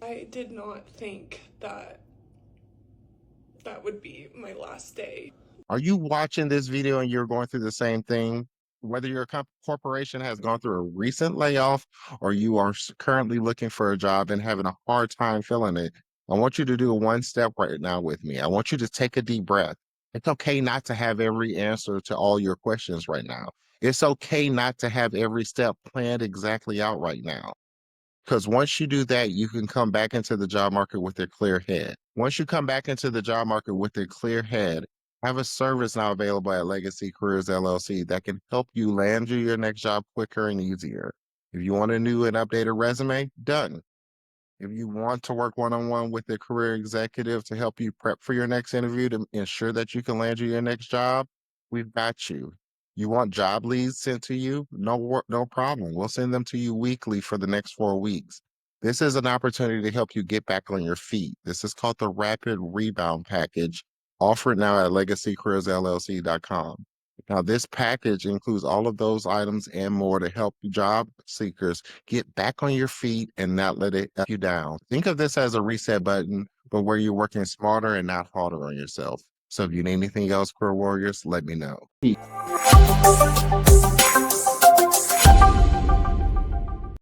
I did not think that that would be my last day. Are you watching this video and you're going through the same thing? Whether your corporation has gone through a recent layoff or you are currently looking for a job and having a hard time filling it, I want you to do one step right now with me. I want you to take a deep breath. It's okay not to have every answer to all your questions right now. It's okay not to have every step planned exactly out right now. Because once you do that, you can come back into the job market with a clear head. Once you come back into the job market with a clear head, I have a service now available at Legacy Careers LLC that can help you land you your next job quicker and easier. If you want a new and updated resume, done. If you want to work one-on-one with a career executive to help you prep for your next interview to ensure that you can land you your next job, we've got you. You want job leads sent to you? No problem. We'll send them to you weekly for the next 4 weeks. This is an opportunity to help you get back on your feet. This is called the Rapid Rebound Package, offered now at legacycareersllc.com. Now, this package includes all of those items and more to help job seekers get back on your feet and not let it up you down. Think of this as a reset button, but where you're working smarter and not harder on yourself. So if you need anything else, Career Warriors, let me know.